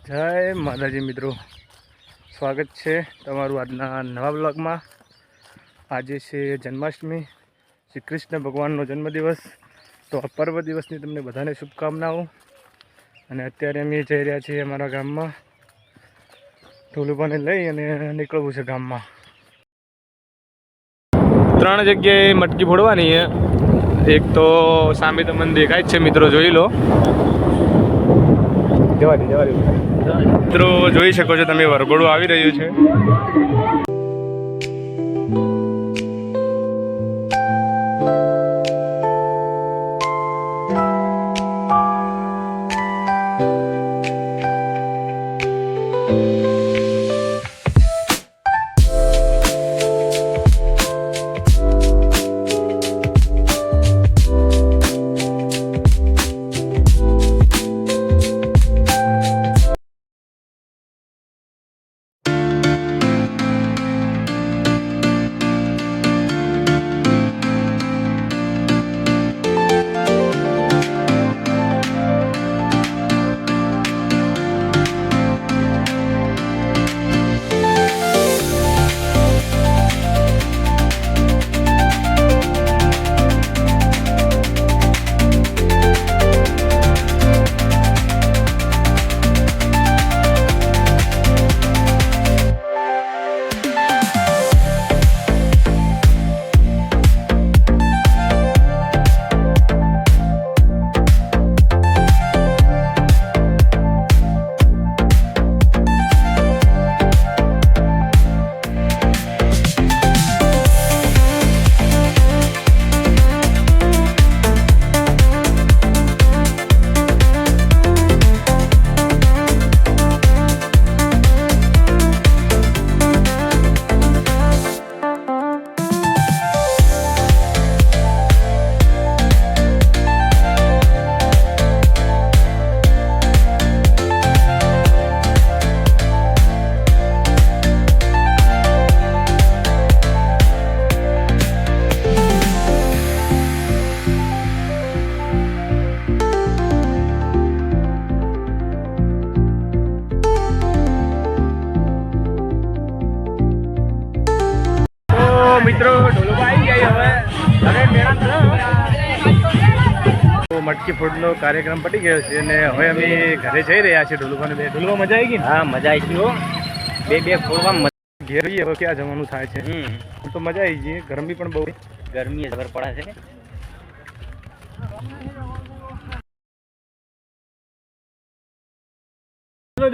જય માતાજી મિત્રો, સ્વાગત છે તમારું આજના નવા બ્લોગમાં। આજે છે જન્માષ્ટમી, શ્રી કૃષ્ણ ભગવાનનો જન્મદિવસ। તો આ પર્વ દિવસની તમને બધાને શુભકામનાઓ। અને અત્યારે અમે જઈ રહ્યા છીએ અમારા ગામમાં, ઢોલુભાને લઈ અને નીકળવું છે ગામમાં। 3 જગ્યાએ મટકી ફોડવાની છે। એક તો સામે તમને દેખાય જ છે મિત્રો, જોઈ લો। જવા દે મિત્રો, જોઈ શકો છો તમે વરઘોડું આવી રહ્યું છે। મિત્રો ઢોલુભા આવી ગયા। હવે તો મટકી ફોડનો કાર્યક્રમ પતી ગયો છે અને હવે અમે ઘરે જઈ રહ્યા છીએ। ઢોલુભાને ઢોલુભા મજા આવી ગઈ? હા, મજા આવી ગઈ હો। બે ફોડવા ઘેર હવે ક્યાં જવાનું થાય છે? તો મજા આવી ગઈ। ગરમી પણ બહુ, ગરમી જબર પડે છે।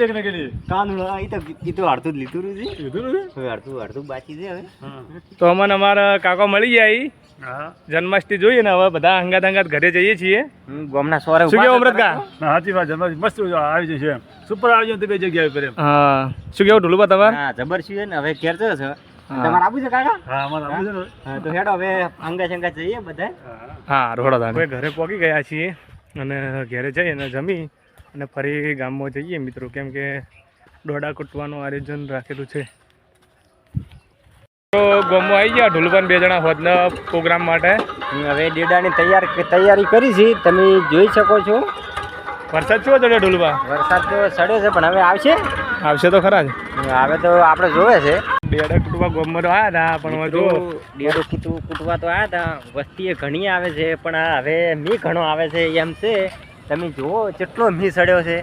देखने के लिए તો અડધું લીધું હવે અડધું બાકી છે। હવે તો અમને અમારા કાકા મળી જાય જન્માષ્ટમી જોઈએ ને હવે બધા હંગાત ઘરે જઈએ છીએ। ગામના સોરે શું કેવું અમૃતકા? સાચી વાત, જન્માષ્ટમી મસ્ત આવી જશે, સુપર આવી જાય બે જગ્યાએ પર। હા, શું કેવું ઢોલુભા તમારે? હા, જબર છે ને। હવે ઘેર છે તમારે આવું છે કાકા? હા, અમારે આવું છે ને। હા, તો હેડો હવે અંગા જઈએ બધા। હા, રોડા હવે ઘરે પહોંચી ગયા છીએ અને ઘરે જઈ અને જમી અને ફરી ગામમાં જઈએ મિત્રો, કેમ કે દોડા કૂટવાનું આયોજન રાખેલું છે। તો ગામમાં આવી ગયા ઢોલુભાઈ 2 જણા હોદના પ્રોગ્રામ માટે। હવે ડેડાની તૈયારી કરી છે, તમે જોઈ શકો છો। વરસાદ કેવો ચડ્યો ઢોલુભા? વરસાદ તો ચડ્યો છે પણ હવે આવશે તો ખરા જ। હવે તો આપણે જોવે છે। ડેડા કૂટવા ગામમાં તો આવ્યા હતા પણ જો ડેડો કૂટવા તો આવ્યા હતા, વસ્તી ઘણી આવે છે પણ હવે મી ઘણો આવે છે એમ છે। તમે જુઓ કેટલો મી સડ્યો છે।